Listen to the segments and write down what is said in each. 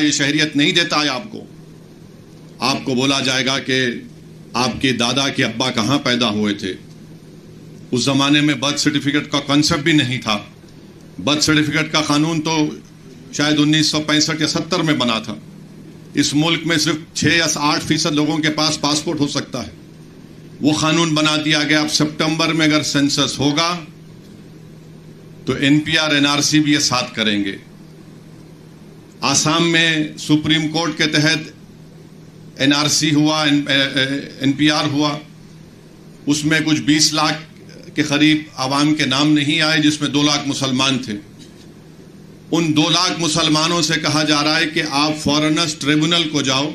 یہ شہریت نہیں دیتا ہے آپ کو بولا جائے گا کہ آپ کے دادا کے ابا کہاں پیدا ہوئے تھے. اس زمانے میں برتھ سرٹیفکیٹ کا کانسیپٹ بھی نہیں تھا. برتھ سرٹیفکیٹ کا قانون تو شاید 1965 یا 70 میں بنا تھا. اس ملک میں صرف 6 یا 8% لوگوں کے پاس پاسپورٹ ہو سکتا ہے. وہ قانون بنا دیا گیا. اب سپٹمبر میں اگر سینسس ہوگا تو NPR NRC بھی یہ ساتھ کریں گے. آسام میں سپریم کورٹ کے تحت NRC ہوا, NPR ہوا. اس میں کچھ 20 لاکھ کے قریب عوام کے نام نہیں آئے, جس میں 2 لاکھ مسلمان تھے. ان 2 لاکھ مسلمانوں سے کہا جا رہا ہے کہ آپ فارنرز ٹریبونل کو جاؤ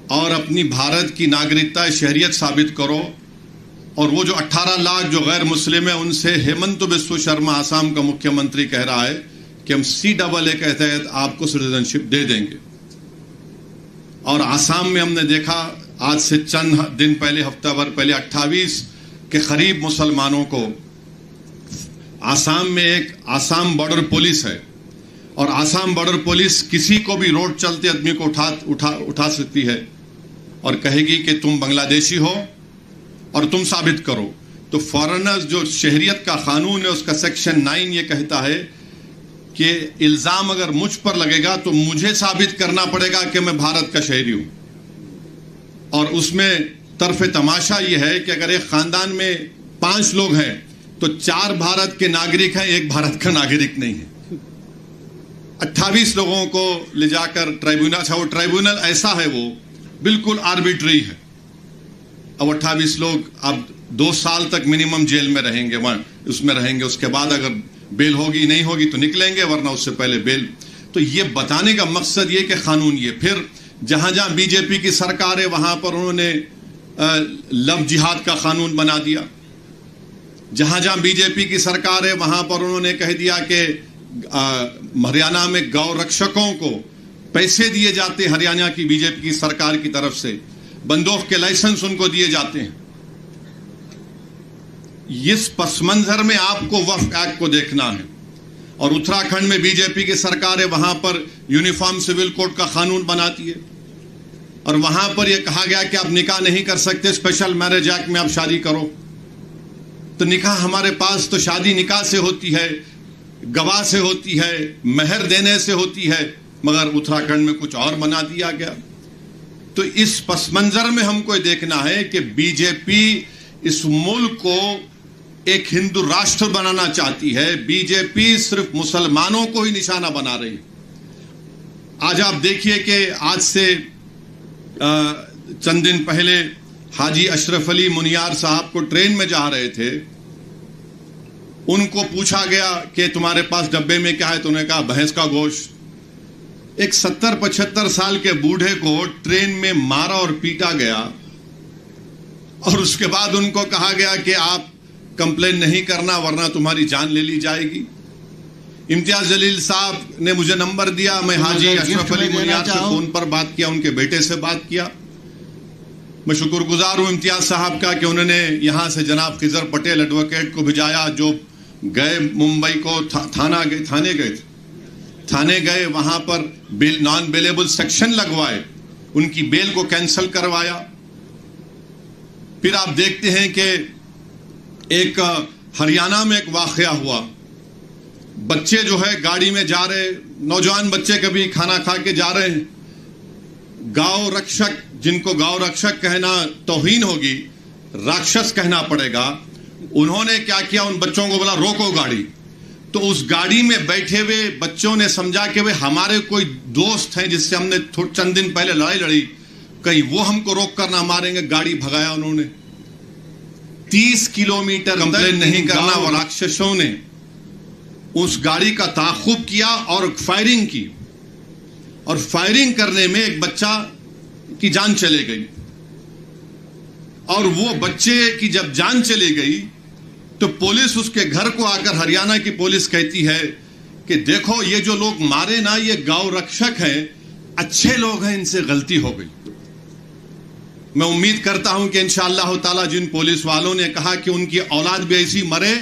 اور اپنی بھارت کی ناگرکتا شہریت ثابت کرو. اور وہ جو 18 لاکھ جو غیر مسلم ہیں, ان سے ہیمنت بسوا شرما آسام کا مکھیہ منتری کہہ رہا ہے کہ ہم CAA کے تحت آپ کو سٹیزنشپ دے دیں گے. اور آسام میں ہم نے دیکھا آج سے چند دن پہلے, ہفتہ بھر پہلے 28 کے قریب مسلمانوں کو, آسام میں ایک آسام بارڈر پولیس ہے, اور آسام بارڈر پولیس کسی کو بھی روڈ چلتے آدمی کو اٹھا سکتی ہے اور کہے گی کہ تم بنگلہ دیشی ہو اور تم ثابت کرو. تو فارنرز جو شہریت کا قانون ہے اس کا سیکشن 9 یہ کہتا ہے کہ الزام اگر مجھ پر لگے گا تو مجھے ثابت کرنا پڑے گا کہ میں بھارت کا شہری ہوں. اور اس میں طرف تماشا یہ ہے کہ اگر ایک خاندان میں 5 لوگ ہیں تو 4 بھارت کے ناگرک ہیں, 1 بھارت کا ناگرک نہیں ہے. 28 لوگوں کو لے جا کر ٹرائبونل, وہ ٹرائبونل ایسا ہے وہ بالکل آربیٹری ہے. اب 28 لوگ اب 2 سال تک منیمم جیل میں رہیں گے, اس میں رہیں گے. اس کے بعد اگر بیل ہوگی نہیں ہوگی تو نکلیں گے, ورنہ اس سے پہلے بیل. تو یہ بتانے کا مقصد یہ کہ قانون یہ. پھر جہاں جہاں BJP کی سرکار ہے وہاں پر انہوں نے لو جہاد کا قانون بنا دیا. جہاں جہاں BJP کی سرکار ہے وہاں پر انہوں نے کہہ دیا کہ ہریانہ میں گاؤں رکشکوں کو پیسے دیے جاتے, ہریانہ کی BJP کی سرکار کی طرف سے بندوق کے لائسنس ان کو دیے جاتے ہیں. اس پس منظر میں آپ کو وقف ایکٹ کو دیکھنا ہے. اور اتراکھنڈ میں BJP کی سرکار ہے, وہاں پر یونیفارم سول کوڈ کا قانون بناتی ہے, اور وہاں پر یہ کہا گیا کہ آپ نکاح نہیں کر سکتے, اسپیشل میرج ایکٹ میں آپ شادی کرو. تو نکاح ہمارے پاس تو شادی نکاح سے ہوتی ہے, گواہ سے ہوتی ہے, مہر دینے سے ہوتی ہے, مگر اتراکھنڈ میں کچھ اور بنا دیا گیا. تو اس پس منظر میں ہم کو دیکھنا ہے کہ BJP اس ملک کو ایک ہندو راشٹر بنانا چاہتی ہے. BJP صرف مسلمانوں کو ہی نشانہ بنا رہی ہے. آج آپ دیکھیے کہ آج سے چند دن پہلے حاجی اشرف علی منیار صاحب کو ٹرین میں جا رہے تھے, ان کو پوچھا گیا کہ تمہارے پاس ڈبے میں کیا ہے, تو انہوں نے کہا بھینس کا گوشت. ایک 70-75 سال کے بوڑھے کو ٹرین میں مارا اور پیٹا گیا, اور اس کے بعد ان کو کہا گیا کہ آپ کمپلین نہیں کرنا ورنہ تمہاری جان لے لی جائے گی. امتیاز جلیل صاحب نے مجھے نمبر دیا, میں حاجی اشرف علی منیار سے فون پر بات کیا, ان کے بیٹے سے بات کیا. میں شکر گزار ہوں امتیاز صاحب کا کہ انہوں نے یہاں سے جناب خضر پٹیل ایڈوکیٹ کو بھیجایا, جو گئے ممبئی کو تھانے گئے, وہاں پر نان بیلیبل سیکشن لگوائے, ان کی بیل کو کینسل کروایا. پھر آپ دیکھتے ہیں کہ ایک ہریانہ میں ایک واقعہ ہوا, بچے جو ہے گاڑی میں جا رہے, نوجوان بچے کبھی کھانا کھا کے جا رہے ہیں, گاؤں رکشک, جن کو گاؤں رکشک کہنا توہین ہوگی, راکشس کہنا پڑے گا, انہوں نے کیا کیا, ان بچوں کو بولا روکو گاڑی. تو اس گاڑی میں بیٹھے ہوئے بچوں نے سمجھا کہ وہ ہمارے کوئی دوست ہیں جس سے ہم نے چند دن پہلے لڑائی لڑی, کہیں وہ ہم کو روک کر نہ ماریں گے. گاڑی بھگایا انہوں نے. 30 کلومیٹر کمپلین نہیں کرنا, اور راکشسوں نے اس گاڑی کا تعاقب کیا اور فائرنگ کی, اور فائرنگ کرنے میں ایک بچہ کی جان چلے گئی. اور وہ بچے کی جب جان چلی گئی تو پولیس اس کے گھر کو آ کر, ہریانہ کی پولیس کہتی ہے کہ دیکھو یہ جو لوگ مارے نا یہ گاؤں رکشک ہیں, اچھے لوگ ہیں, ان سے غلطی ہو گئی. میں امید کرتا ہوں کہ انشاءاللہ تعالی جن پولیس والوں نے کہا کہ ان کی اولاد بھی ایسی مرے,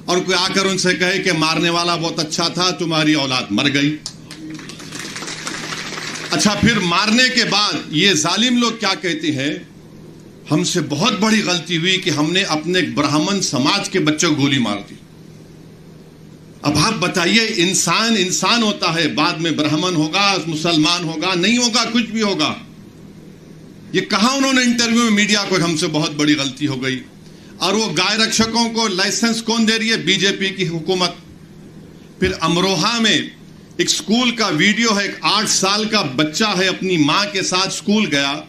اور کوئی آ کر ان سے کہے کہ مارنے والا بہت اچھا تھا, تمہاری اولاد مر گئی. اچھا پھر مارنے کے بعد یہ ظالم لوگ کیا کہتے ہیں, ہم سے بہت بڑی غلطی ہوئی کہ ہم نے اپنے برہمن سماج کے بچوں کو گولی مار دی. اب آپ بتائیے, انسان ہوتا ہے, بعد میں برہمن ہوگا, مسلمان ہوگا, نہیں ہوگا, کچھ بھی ہوگا. یہ کہا انہوں نے انٹرویو میں میڈیا کو, ہم سے بہت بڑی غلطی ہو گئی. اور وہ گائے رکشکوں کو لائسنس کون دے رہی ہے؟ بی جے پی کی حکومت. پھر امروہہ میں ایک سکول کا ویڈیو ہے, ایک 8 سال کا بچہ ہے, اپنی ماں کے ساتھ سکول گیا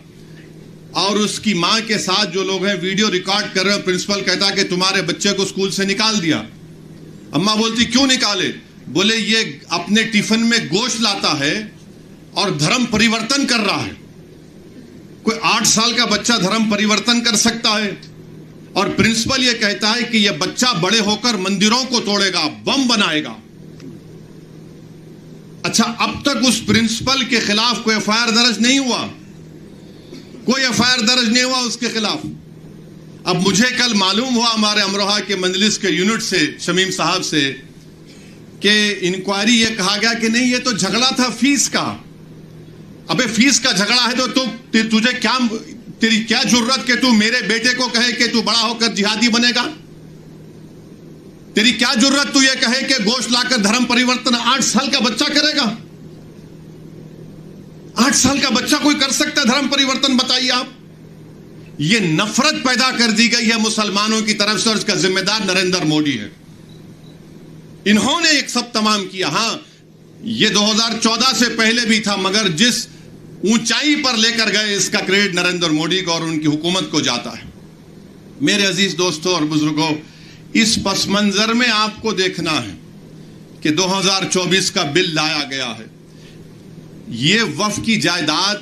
اور اس کی ماں کے ساتھ جو لوگ ہیں ویڈیو ریکارڈ کر رہے ہیں. پرنسپل کہتا کہ تمہارے بچے کو سکول سے نکال دیا. اماں بولتی کیوں نکالے؟ بولے یہ اپنے ٹفن میں گوشت لاتا ہے اور دھرم پریورتن کر رہا ہے. کوئی 8 سال کا بچہ دھرم پریورتن کر سکتا ہے؟ اور پرنسپل یہ کہتا ہے کہ یہ بچہ بڑے ہو کر مندروں کو توڑے گا, بم بنائے گا. اچھا اب تک اس پرنسپل کے خلاف کوئی ایف آئی آر درج نہیں ہوا, کوئی ایف آئی آر درج نہیں ہوا اس کے خلاف. اب مجھے کل معلوم ہوا ہمارے امروہہ کے مجلس کے یونٹ سے, شمیم صاحب سے, کہ انکوائری یہ کہا گیا کہ نہیں یہ تو جھگڑا تھا فیس کا. ابے فیس کا جھگڑا ہے تو تجھے کیا, تیری کیا ضرورت کہ تو میرے بیٹے کو کہے کہ تو بڑا ہو کر جہادی بنے گا؟ تیری کیا ضرورت تو یہ کہے کہ گوشت لا کر دھرم پریورتن 8 سال کا بچہ کرے گا؟ 8 سال کا بچہ کوئی کر سکتا ہے دھرم پریورتن؟ بتائیے آپ. یہ نفرت پیدا کر دی گئی ہے مسلمانوں کی طرف سے, اور اس کا ذمہ دار نریندر موڈی ہے. انہوں نے ایک سب تمام کیا. ہاں یہ 2014 سے پہلے بھی تھا, مگر جس اونچائی پر لے کر گئے اس کا کریڈٹ نریندر موڈی کو اور ان کی حکومت کو جاتا ہے. میرے عزیز دوستوں اور بزرگوں, اس پس منظر میں آپ کو دیکھنا ہے کہ 2024 کا بل لایا گیا ہے. یہ وقف کی جائیداد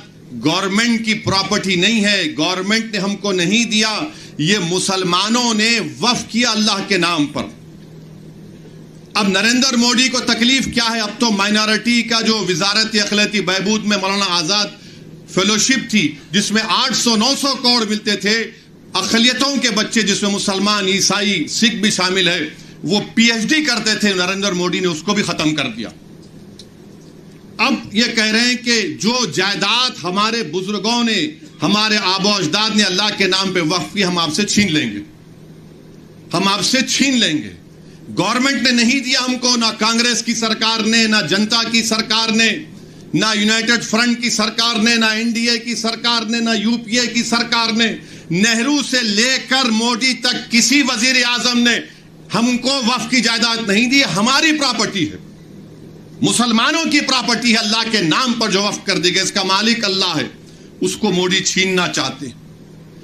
گورنمنٹ کی پراپرٹی نہیں ہے, گورنمنٹ نے ہم کو نہیں دیا, یہ مسلمانوں نے وقف کیا اللہ کے نام پر. اب نریندر موڈی کو تکلیف کیا ہے؟ اب تو مائنارٹی کا جو وزارت اقلیتی بہبود میں مولانا آزاد فیلوشپ تھی, جس میں 800-900 کروڑ ملتے تھے, اقلیتوں کے بچے جس میں مسلمان, عیسائی, سکھ بھی شامل ہے, وہ پی ایچ ڈی کرتے تھے. نریندر موڈی نے اس کو بھی ختم کر دیا. اب یہ کہہ رہے ہیں کہ جو جائیداد ہمارے بزرگوں نے, ہمارے آبا و اجداد نے اللہ کے نام پہ وقف کی, ہم آپ سے چھین لیں گے, ہم آپ سے چھین لیں گے. گورنمنٹ نے نہیں دیا ہم کو, نہ کانگریس کی سرکار نے, نہ جنتا کی سرکار نے, نہ یونائٹڈ فرنٹ کی سرکار نے, نہ این ڈی اے کی سرکار نے, نہ یو پی اے کی سرکار نے. نہرو سے لے کر موڈی تک کسی وزیر اعظم نے ہم کو وقف کی جائیداد نہیں دی. ہماری پراپرٹی ہے, مسلمانوں کی پراپرٹی ہے, اللہ کے نام پر جو وقف کر دی گئی, اس کا مالک اللہ ہے, اس کو موڈی چھیننا چاہتے.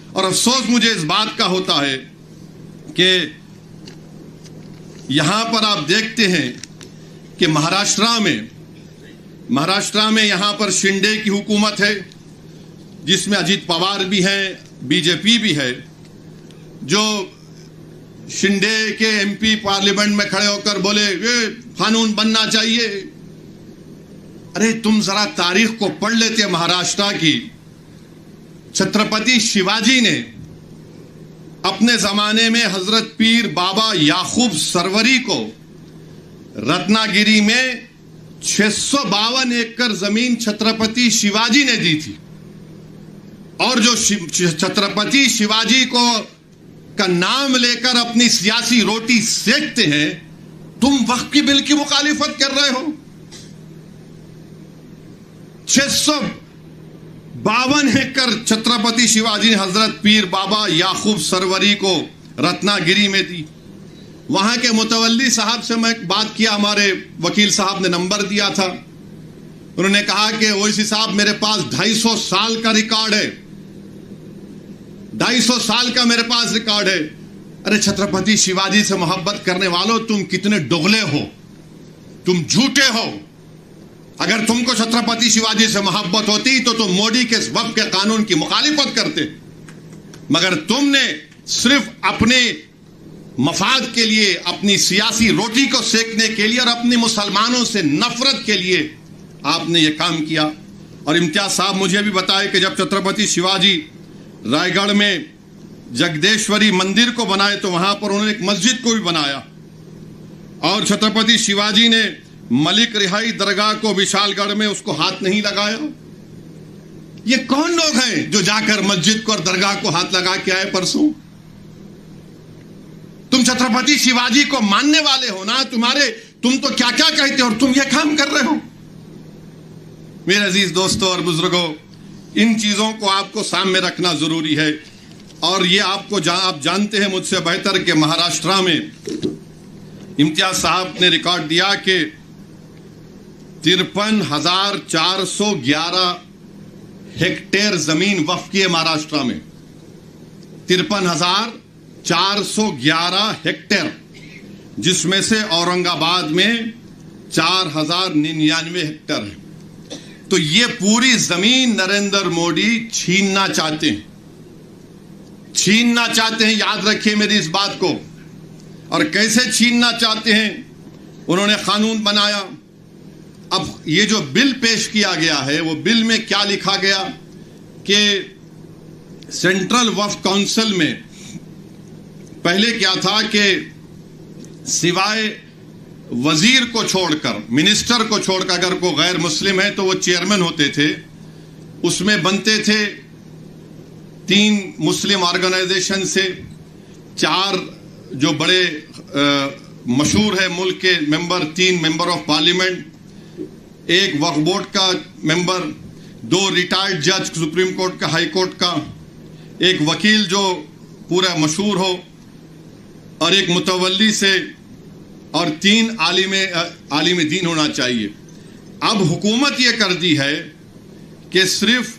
اور افسوس مجھے اس بات کا ہوتا ہے کہ یہاں پر آپ دیکھتے ہیں کہ مہاراشٹرا میں یہاں پر شنڈے کی حکومت ہے, جس میں اجیت پوار بھی ہیں, بی جے پی بھی ہے. جو شنڈے کے ایم پی پارلیمنٹ میں کھڑے ہو کر بولے یہ قانون بننا چاہیے. ارے تم ذرا تاریخ کو پڑھ لیتے. مہاراشٹرا کی چھترپتی شیواجی نے اپنے زمانے میں حضرت پیر بابا یعقوب سروری کو رتنا گیری میں 652 ایکڑ زمین چھترپتی شیواجی نے دی تھی. اور جو چھترپتی شیواجی کو کا نام لے کر اپنی سیاسی روٹی سیکتے ہیں, تم وقف کی بل کی مخالفت کر رہے ہو. 652 ایکڑ چھترپتی شیواجی نے حضرت پیر بابا یعقوب سروری کو رتنا گیری میں دی. وہاں کے متولی صاحب سے میں ایک بات کیا, ہمارے وکیل صاحب نے نمبر دیا تھا. انہوں نے کہا کہ اویسی صاحب میرے پاس 250 سال کا ریکارڈ ہے, 250 سال کا میرے پاس ریکارڈ ہے. ارے چھترپتی شیواجی سے محبت کرنے والوں, تم کتنے ڈغلے ہو, تم جھوٹے ہو. اگر تم کو چھترپتی شیواجی سے محبت ہوتی تو تم موڈی کے وقف کے قانون کی مخالفت کرتے, مگر تم نے صرف اپنے مفاد کے لیے, اپنی سیاسی روٹی کو سیکنے کے لیے اور اپنے مسلمانوں سے نفرت کے لیے آپ نے یہ کام کیا. اور امتیاز صاحب مجھے بھی بتائے کہ جب چھترپتی شیواجی رائے گڑھ میں جگدیشوری مندر کو بنائے تو وہاں پر انہوں نے ایک مسجد کو بھی بنایا. اور چھترپتی شیواجی نے ملک رہائی درگاہ کو وشال گڑھ میں اس کو ہاتھ نہیں لگایا. یہ کون لوگ ہیں جو جا کر مسجد کو اور درگاہ کو ہاتھ لگا کے آئے پرسوں؟ تم چھترپتی شیواجی کو ماننے والے ہو نا، تم تو کیا کیا کہتے ہو اور تم یہ کام کر رہے ہو۔ میرے عزیز دوستوں اور بزرگوں، ان چیزوں کو آپ کو سامنے رکھنا ضروری ہے۔ اور یہ آپ جانتے ہیں مجھ سے بہتر کہ مہاراشٹرا میں امتیاز صاحب نے ریکارڈ دیا کہ 53,411 ہیکٹیر زمین وقف کی ہے مہاراشٹرا میں۔ 53,411 ہیکٹیر، جس میں سے اورنگ آباد میں 4,099 ہیکٹر ہے۔ تو یہ پوری زمین نریندر مودی چھیننا چاہتے ہیں، یاد رکھیے میری اس بات کو۔ اور کیسے چھیننا چاہتے ہیں؟ انہوں نے قانون بنایا۔ اب یہ جو بل پیش کیا گیا ہے، وہ بل میں کیا لکھا گیا کہ سینٹرل وقف کونسل میں پہلے کیا تھا کہ سوائے وزیر کو چھوڑ کر، منسٹر کو چھوڑ کر، اگر کوئی غیر مسلم ہے تو وہ چیئرمین ہوتے تھے۔ اس میں بنتے تھے 3 مسلم آرگنائزیشن سے، 4 جو بڑے مشہور ہے ملک کے ممبر، 3 ممبر آف پارلیمنٹ، 1 وقف بورڈ کا ممبر، 2 ریٹائرڈ جج سپریم کورٹ کا، ہائی کورٹ کا، 1 وکیل جو پورا مشہور ہو، اور 1 متولی سے، اور 3 عالم دین ہونا چاہیے۔ اب حکومت یہ کر دی ہے کہ صرف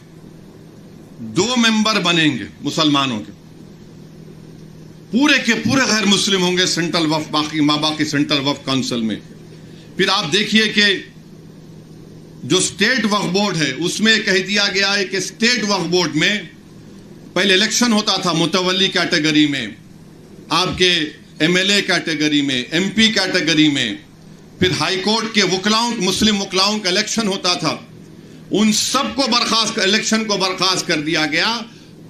2 ممبر بنیں گے مسلمانوں کے، پورے کے پورے غیر مسلم ہوں گے سینٹرل وقف باقی سینٹرل وقف کونسل میں۔ پھر آپ دیکھیے کہ جو اسٹیٹ وقف بورڈ ہے اس میں کہہ دیا گیا ہے کہ اسٹیٹ وقف بورڈ میں پہلے الیکشن ہوتا تھا متولی کیٹیگری میں، آپ کے MLA کیٹیگری میں، MP کیٹیگری میں، پھر ہائی کورٹ کے مسلم وکلاؤں کا الیکشن ہوتا تھا۔ ان سب کو الیکشن کو برخاست کر دیا گیا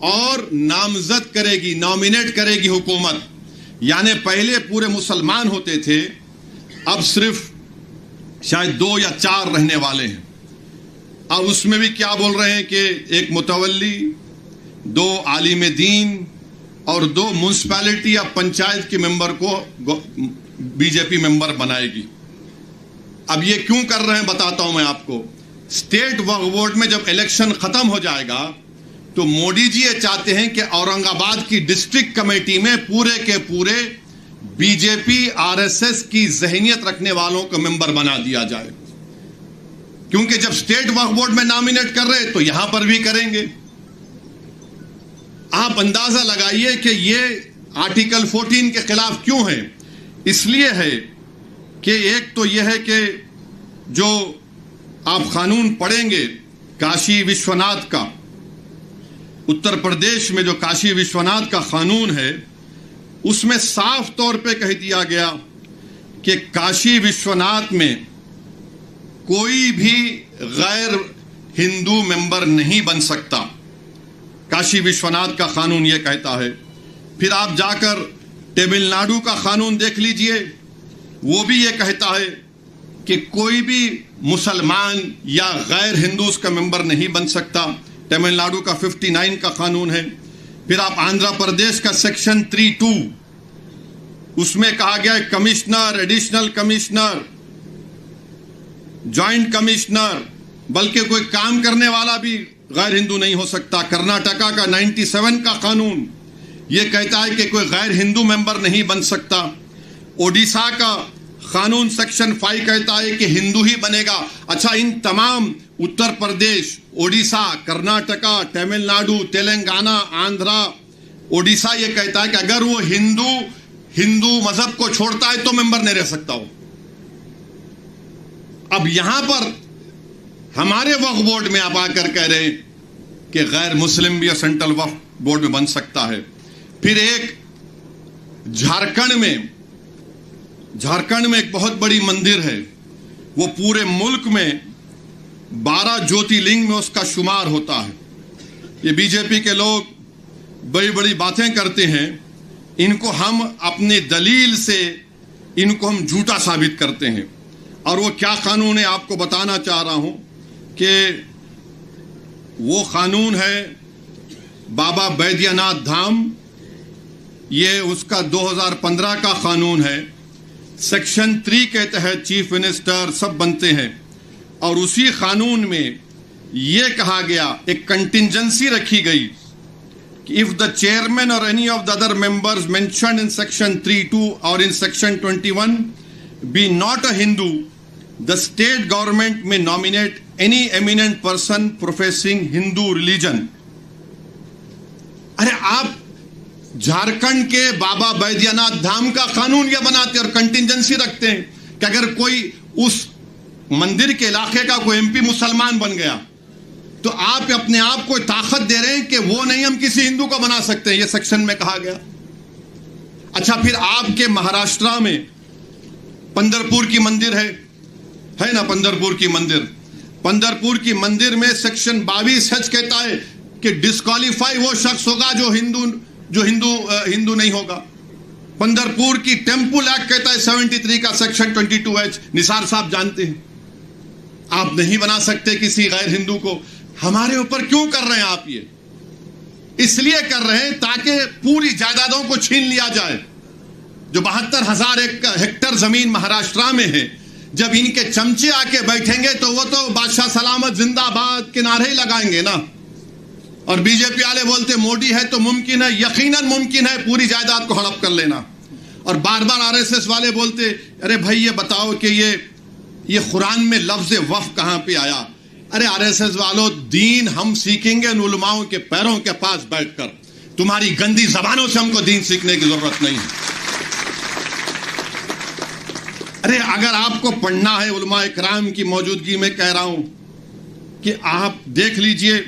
اور نامزد نامینیٹ کرے گی حکومت۔ یعنی پہلے پورے مسلمان ہوتے تھے، اب صرف شاید 2 یا 4 رہنے والے ہیں۔ اب اس میں بھی کیا بول رہے ہیں کہ 1 متولی، 2 عالم دین اور 2 میونسپیلٹی یا پنچایت کے ممبر کو BJP ممبر بنائے گی۔ اب یہ کیوں کر رہے ہیں بتاتا ہوں میں آپ کو۔ اسٹیٹ وقف بورڈ میں جب الیکشن ختم ہو جائے گا تو مودی جی یہ چاہتے ہیں کہ اورنگ آباد کی ڈسٹرکٹ کمیٹی میں پورے کے پورے BJP RSS کی ذہنیت رکھنے والوں کو ممبر بنا دیا جائے، کیونکہ جب اسٹیٹ وقف بورڈ میں نامینیٹ کر رہے تو یہاں پر بھی کریں گے۔ آپ اندازہ لگائیے کہ یہ آرٹیکل 14 کے خلاف کیوں ہے؟ اس لیے ہے کہ ایک تو یہ ہے کہ جو آپ قانون پڑھیں گے کاشی وشوناتھ کا، اتر پردیش میں جو کاشی وشوناتھ کا قانون ہے، اس میں صاف طور پہ کہہ دیا گیا کہ کاشی وشوناتھ میں کوئی بھی غیر ہندو ممبر نہیں بن سکتا۔ کاشی وشوناتھ کا قانون یہ کہتا ہے۔ پھر آپ جا کر تمل ناڈو کا قانون دیکھ لیجئے، وہ بھی یہ کہتا ہے کہ کوئی بھی مسلمان یا غیر ہندو اس کا ممبر نہیں بن سکتا۔ تمل ناڈو کا 59 کا قانون ہے۔ پھر آپ آندھرا پردیش کا سیکشن 3(2) اس میں کہا گیا ہے commissioner, additional commissioner, joint commissioner, بلکہ کوئی کام کرنے والا بھی غیر ہندو نہیں ہو سکتا۔ کرناٹکا کا 97 کا قانون یہ کہتا ہے کہ کوئی غیر ہندو ممبر نہیں بن سکتا۔ اوڈیشہ کا قانون سیکشن 5 کہتا ہے کہ ہندو ہی بنے گا۔ اچھا، ان تمام اتر پردیش، اوڈیشہ، کرناٹکا، تمل ناڈو، تلنگانہ، آندھرا، اوڈیشہ یہ کہتا ہے کہ اگر وہ ہندو مذہب کو چھوڑتا ہے تو ممبر نہیں رہ سکتا ہو۔ اب یہاں پر ہمارے وقف بورڈ میں آپ آ کر کہہ رہے ہیں کہ غیر مسلم بھی سینٹرل وقف بورڈ میں بن سکتا ہے۔ پھر ایک جھارکھنڈ میں ایک بہت بڑی مندر ہے، وہ پورے ملک میں 12 جوتی لنگ میں اس کا شمار ہوتا ہے۔ یہ BJP کے لوگ بڑی بڑی باتیں کرتے ہیں، ان کو ہم اپنی دلیل سے ان کو ہم جھوٹا ثابت کرتے ہیں۔ اور وہ کیا قانون ہے آپ کو بتانا چاہ رہا ہوں کہ وہ قانون ہے بابا بیدیا ناتھ دھام. یہ اس کا 2015 کا قانون ہے. سیکشن 3 کے تحت چیف منسٹر سب بنتے ہیں, اور اسی قانون میں یہ کہا گیا, ایک کنٹینجنسی رکھی گئی کہ if the chairman or any of the other members mentioned in section 3(2) or in section 21 be not a Hindu, the state government may nominate any eminent person professing Hindu religion. ارے آپ جھارکھنڈ کے بابا بیدیا ناتھ دھام کا قانون یہ بناتے اور کنٹینجنسی رکھتے ہیں کہ اگر کوئی اس مندر کے علاقے کا کوئی MP مسلمان بن گیا تو آپ اپنے آپ کو طاقت دے رہے ہیں کہ وہ نہیں, ہم کسی ہندو کو بنا سکتے ہیں. یہ سیکشن میں کہا گیا. اچھا, پھر آپ کے مہاراشٹرا میں پندرپور کی مندر ہے نا, پندرپور کی مندر میں سیکشن 22H کہتا ہے کہ ڈسکوالیفائی وہ شخص ہوگا جو ہندو نہیں ہوگا. پندرپور کی ٹیمپل ایکٹ کہتا ہے 73 کا سیکشن 22H, نثار صاحب جانتے ہیں. آپ نہیں بنا سکتے کسی غیر ہندو کو. ہمارے اوپر کیوں کر رہے ہیں آپ یہ؟ اس لیے کر رہے ہیں تاکہ پوری جائیدادوں کو چھین لیا جائے. جو 72,000 ہیکٹر زمین مہاراشٹرا میں ہے, جب ان کے چمچے آ کے بیٹھیں گے تو وہ تو بادشاہ سلامت زندہ باد کے نعرے ہی لگائیں گے نا. اور BJP والے بولتے موڈی ہے تو ممکن ہے, یقیناً ممکن ہے پوری جائیداد کو ہڑپ کر لینا. اور بار بار RSS والے بولتے ارے بھائی یہ بتاؤ کہ یہ قرآن میں لفظ وقف کہاں پہ آیا. ارے RSS والوں, دین ہم سیکھیں گے ان علماؤں کے پیروں کے پاس بیٹھ کر. تمہاری گندی زبانوں سے ہم کو دین سیکھنے کی ضرورت نہیں ہے. ارے اگر آپ کو پڑھنا ہے, علماء اکرام کی موجودگی میں کہہ رہا ہوں کہ آپ دیکھ لیجئے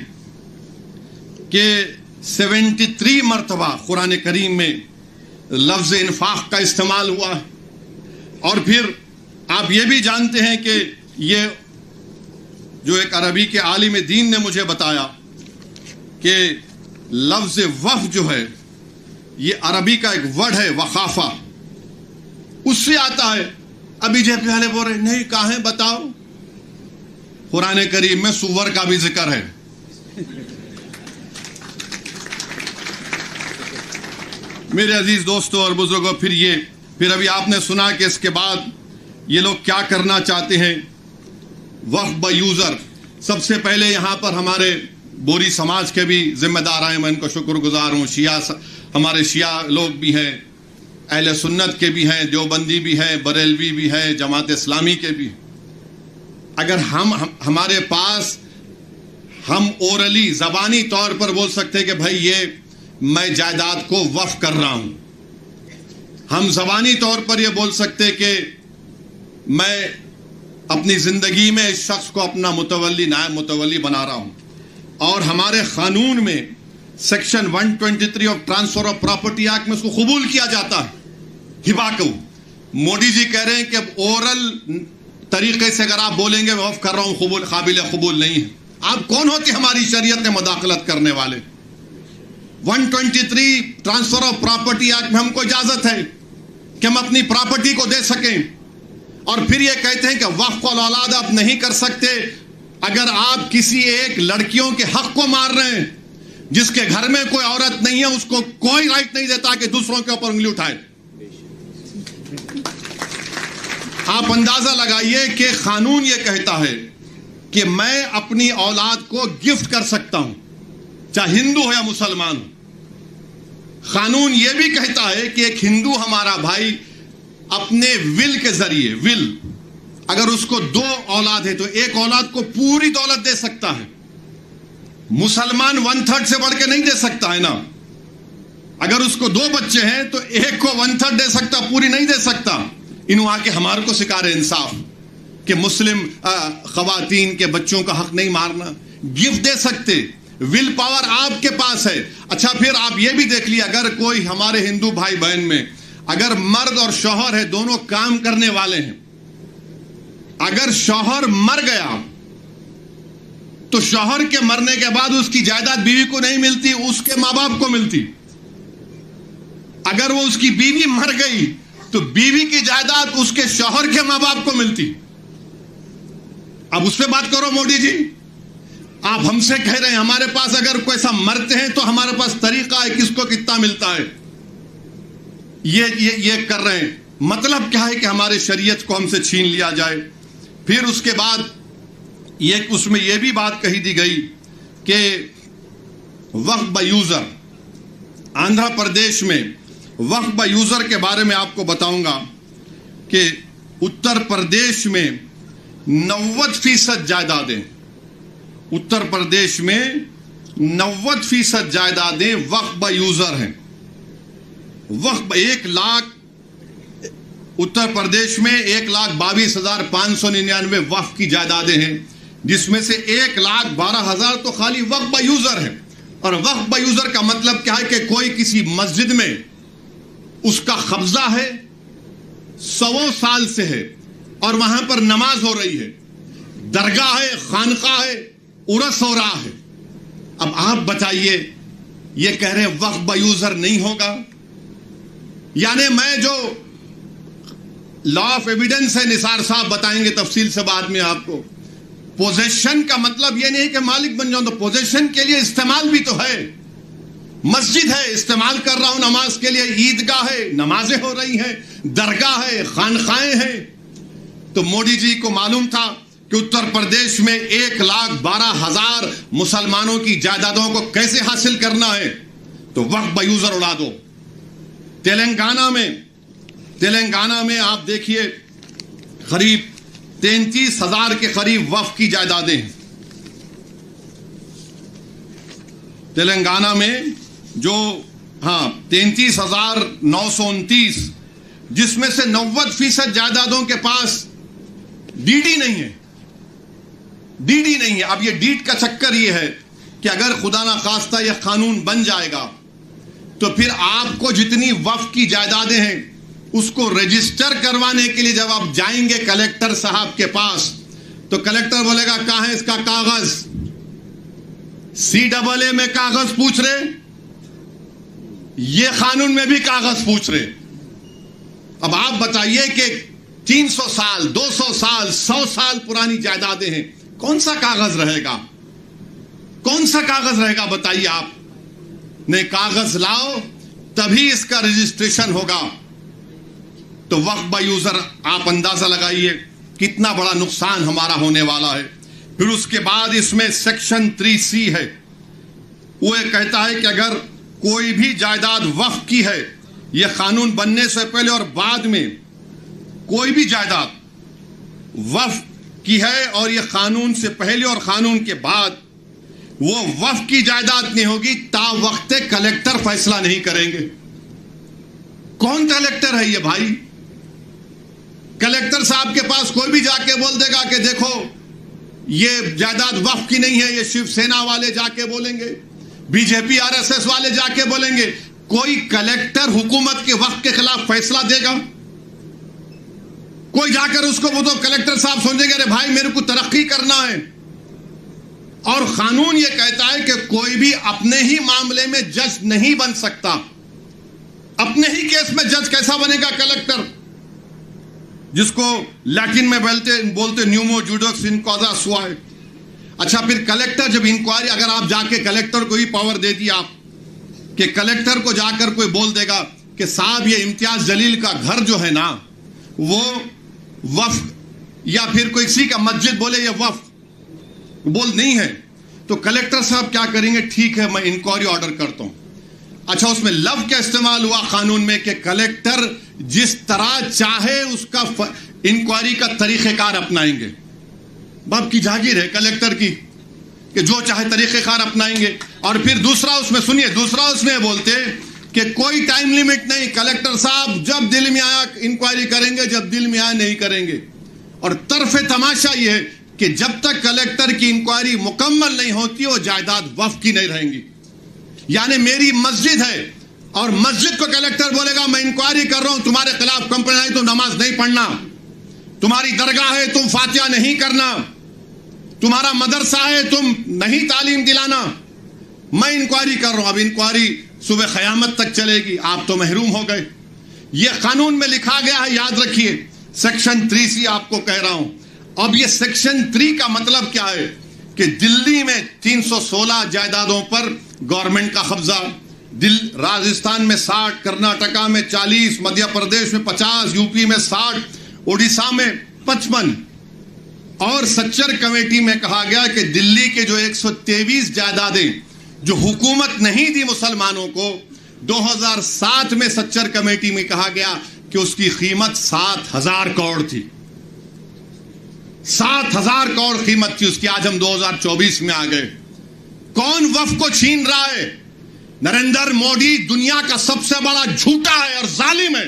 کہ 73 مرتبہ قرآن کریم میں لفظ انفاق کا استعمال ہوا. اور پھر آپ یہ بھی جانتے ہیں کہ یہ جو ایک عربی کے عالم دین نے مجھے بتایا کہ لفظ وقف جو ہے یہ عربی کا ایک ورڈ ہے, وقافہ, اس سے آتا ہے. ابھی BJP والے بول رہے نہیں, کہاں ہے بتاؤ. قرآن کریم میں سور کا بھی ذکر ہے. میرے عزیز دوستوں اور بزرگوں, پھر ابھی آپ نے سنا کہ اس کے بعد یہ لوگ کیا کرنا چاہتے ہیں. وقف با یوزر. سب سے پہلے یہاں پر ہمارے بوری سماج کے بھی ذمہ دار آئے, میں ان کو شکر گزار ہوں. ہمارے شیعہ لوگ بھی ہیں, اہل سنت کے بھی ہیں, دیوبندی بھی ہیں, بریلوی بھی ہیں, جماعت اسلامی کے بھی. اگر ہمارے پاس ہم اورلی زبانی طور پر بول سکتے کہ بھائی یہ میں جائیداد کو وقف کر رہا ہوں. ہم زبانی طور پر یہ بول سکتے کہ میں اپنی زندگی میں اس شخص کو اپنا متولی, نائب متولی بنا رہا ہوں. اور ہمارے قانون میں section 123 of transfer of property act میں اس کو قبول کیا جاتا ہے, ہبا کو. مودی جی کہہ رہے ہیں کہ اورل طریقے سے اگر آپ بولیں گے وقف کر رہا ہوں, قابل قبول نہیں ہے. آپ کون ہوتے ہماری شریعت میں مداخلت کرنے والے؟ 123 ٹرانسفر آف پراپرٹی ایکٹ میں ہم کو اجازت ہے کہ ہم اپنی پراپرٹی کو دے سکیں. اور پھر یہ کہتے ہیں کہ وقف الاولاد آپ نہیں کر سکتے اگر آپ کسی ایک لڑکیوں کے حق کو مار رہے ہیں. جس کے گھر میں کوئی عورت نہیں ہے اس کو کوئی رائٹ نہیں دیتا کہ دوسروں کے اوپر انگلی اٹھائے. آپ اندازہ لگائیے کہ قانون یہ کہتا ہے کہ میں اپنی اولاد کو گفٹ کر سکتا ہوں, چاہے ہندو ہو یا مسلمان ہو. قانون یہ بھی کہتا ہے کہ ایک ہندو ہمارا بھائی اپنے ول کے ذریعے, اگر اس کو 2 اولاد ہے تو ایک اولاد کو پوری دولت دے سکتا ہے. مسلمان 1/3 سے بڑھ کے نہیں دے سکتا ہے نا. اگر اس کو 2 بچے ہیں تو ایک کو 1/3 دے سکتا, پوری نہیں دے سکتا. انہوں آ کے ہمارے کو سکھا رہے انصاف کہ مسلم خواتین کے بچوں کا حق نہیں مارنا. گفٹ دے سکتے, ول پاور آپ کے پاس ہے. اچھا, پھر آپ یہ بھی دیکھ لیے اگر کوئی ہمارے ہندو بھائی بہن میں اگر مرد اور شوہر ہے, دونوں کام کرنے والے ہیں, اگر شوہر مر گیا تو شوہر کے مرنے کے بعد اس کی جائیداد بیوی کو نہیں ملتی, اس کے ماں باپ کو ملتی. اگر وہ اس کی بیوی مر گئی تو بیوی کی جائیداد اس کے شوہر کے ماں باپ کو ملتی. اب اس پہ بات کرو موڈی جی. آپ ہم سے کہہ رہے ہیں ہمارے پاس اگر کوئی ایسا مرتے ہیں تو ہمارے پاس طریقہ ہے کس کو کتنا ملتا ہے. یہ کر رہے ہیں. مطلب کیا ہے کہ ہمارے شریعت کو ہم سے چھین لیا جائے. پھر اس کے بعد اس میں یہ بھی بات کہی دی گئی کہ وقف بای یوزر، آندھرا پردیش میں وقف بای یوزر کے بارے میں آپ کو بتاؤں گا کہ اتر پردیش میں 90% جائیدادیں، اتر پردیش میں 90% جائیدادیں وقف بای یوزر ہیں. وقف 1 لاکھ اتر پردیش میں 1,22,599 وقف کی جائیدادیں ہیں، جس میں سے 1,12,000 تو خالی وقف بای یوزر ہیں. اور وقف بای یوزر کا مطلب کیا ہے کہ کوئی کسی مسجد میں اس کا قبضہ ہے، 100 سال سے ہے، اور وہاں پر نماز ہو رہی ہے، درگاہ ہے، خانقاہ ہے، عرس ہو رہا ہے. اب آپ بتائیے، یہ کہہ رہے ہیں وقف بای یوزر نہیں ہوگا. یعنی میں جو لا آف ایویڈنس ہے، نثار صاحب بتائیں گے تفصیل سے بعد میں آپ کو. پوزیشن کا مطلب یہ نہیں کہ مالک بن جاؤں، تو پوزیشن کے لیے استعمال بھی تو ہے. مسجد ہے، استعمال کر رہا ہوں نماز کے لیے، عیدگاہ ہے، نمازیں ہو رہی ہیں، درگاہ ہے، خانقاہیں ہیں. تو مودی جی کو معلوم تھا کہ اتر پردیش میں 1,12,000 مسلمانوں کی جائیدادوں کو کیسے حاصل کرنا ہے، تو وقف بای یوزر اڑا دو. تلنگانہ میں آپ دیکھیے قریب 33,000 کے قریب وقف کی جائیدادیں ہیں. تلنگانہ میں جو 33,929، جس میں سے 90% جائیدادوں کے پاس ڈی ڈی نہیں ہے. اب یہ ڈیڈ کا چکر یہ ہے کہ اگر خدا نخواستہ یہ قانون بن جائے گا تو پھر آپ کو جتنی وقف کی جائیدادیں ہیں اس کو رجسٹر کروانے کے لیے جب آپ جائیں گے کلیکٹر صاحب کے پاس، تو کلیکٹر بولے گا کہاں ہے اس کا کاغذ. CAA میں کاغذ پوچھ رہے، یہ قانون میں بھی کاغذ پوچھ رہے. اب آپ بتائیے کہ 300 سال 200 سال 100 سال پرانی جائیدادیں ہیں، کون سا کاغذ رہے گا؟ بتائیے آپ. نہیں، کاغذ لاؤ تبھی اس کا رجسٹریشن ہوگا. تو وقف بای یوزر آپ اندازہ لگائیے کتنا بڑا نقصان ہمارا ہونے والا ہے. پھر اس کے بعد اس میں سیکشن 3C ہے. وہ یہ کہتا ہے کہ اگر کوئی بھی جائیداد وقف کی ہے، یہ قانون بننے سے پہلے اور بعد میں کوئی بھی جائیداد وقف کی ہے اور یہ قانون سے پہلے اور قانون کے بعد وہ وقف کی جائیداد نہیں ہوگی تا وقت کلیکٹر فیصلہ نہیں کریں گے. کون کلیکٹر ہے یہ بھائی؟ کلیکٹر صاحب کے پاس کوئی بھی جا کے بول دے گا کہ دیکھو یہ جائیداد وقف کی نہیں ہے. یہ شیو سینا والے جا کے بولیں گے، BJP RSS والے جا کے بولیں گے. کوئی کلیکٹر حکومت کے وقف کے خلاف فیصلہ دے گا؟ کوئی جا کر اس کو وہ تو کلیکٹر صاحب سمجھیں گے ارے بھائی میرے کو ترقی کرنا ہے. اور قانون یہ کہتا ہے کہ کوئی بھی اپنے ہی معاملے میں جج نہیں بن سکتا. اپنے ہی کیس میں جج کیسا بنے گا کلیکٹر؟ جس کو لیٹن میں بولتے نیومو جوڈوکس انکوزا سوائے. اچھا، پھر کلیکٹر جب انکوائری، اگر آپ جا کے کلیکٹر کو ہی پاور دے دیا آپ کہ کلیکٹر کو جا کر کوئی بول دے گا کہ صاحب یہ امتیاز جلیل کا گھر جو ہے نا وہ وقف، یا پھر کوئی کسی کا مسجد بولے یہ وقف بول نہیں ہے، تو کلیکٹر صاحب کیا کریں گے؟ ٹھیک ہے میں انکوائری آرڈر کرتا ہوں. اچھا، اس میں لفظ کا استعمال ہوا قانون میں کہ کلیکٹر جس طرح چاہے اس کا انکوائری کا طریقہ کار اپنائیں گے. باپ کی جاگیر ہے کلیکٹر کی کہ جو چاہے طریقہ کار اپنائیں گے. اور پھر دوسرا اس میں بولتے کہ کوئی ٹائم لیمٹ نہیں، کلیکٹر صاحب جب دل میں آیا انکوائری کریں گے، جب دل میں آیا نہیں کریں گے. اور طرف تماشا یہ ہے کہ جب تک کلیکٹر کی انکوائری مکمل نہیں ہوتی وہ جائیداد وقف کی نہیں رہیں گی. یعنی میری مسجد ہے اور مسجد کو کلیکٹر بولے گا میں انکوائری کر رہا ہوں، تمہارے خلاف کمپلین آئی، تم نماز نہیں پڑھنا. تمہاری درگاہ ہے، تم فاتحہ نہیں کرنا. تمہارا مدرسہ ہے، تم نہیں تعلیم دلانا. میں انکوائری کر رہا ہوں. اب انکوائری صبح قیامت تک چلے گی، آپ تو محروم ہو گئے. یہ قانون میں لکھا گیا ہے، یاد رکھیے. سیکشن 3C آپ کو کہہ رہا ہوں. اب یہ سیکشن 3 کا مطلب کیا ہے کہ دلی میں 316 جائیدادوں پر گورنمنٹ کا قبضہ، راجستھان میں 60، کرناٹکا میں 40، مدھیہ پردیش میں 50، یو پی میں 60، اڑیسہ میں 55، اور سچر کمیٹی میں کہا گیا کہ دلی کے جو 123 جائیدادیں جو حکومت نہیں دی مسلمانوں کو، 2007 میں سچر کمیٹی میں کہا گیا کہ اس کی قیمت 7,000 کروڑ تھی، 7,000 کروڑ قیمت تھی اس کی۔ آج ہم 2024 میں آ گئے۔ کون وقف کو چھین رہا ہے؟ نریندر مودی دنیا کا سب سے بڑا جھوٹا ہے اور ظالم ہے۔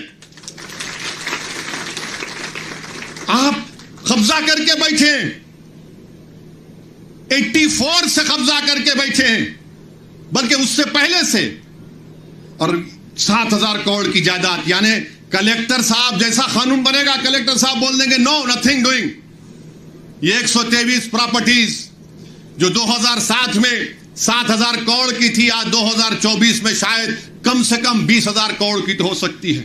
آپ قبضہ کر کے بیٹھے ہیں، 84 سے قبضہ کر کے بیٹھے ہیں، بلکہ اس سے پہلے سے، اور 7,000 کروڑ کی جائیداد، یعنی کلیکٹر صاحب جیسا قانون بنے گا کلیکٹر صاحب بول دیں گے نو نتھنگ ڈوئنگ۔ یہ 123 پراپرٹیز جو 2007 میں 7,000 کروڑ کی تھی، آج 2024 میں شاید کم سے کم 20,000 کروڑ کی تو ہو سکتی ہے۔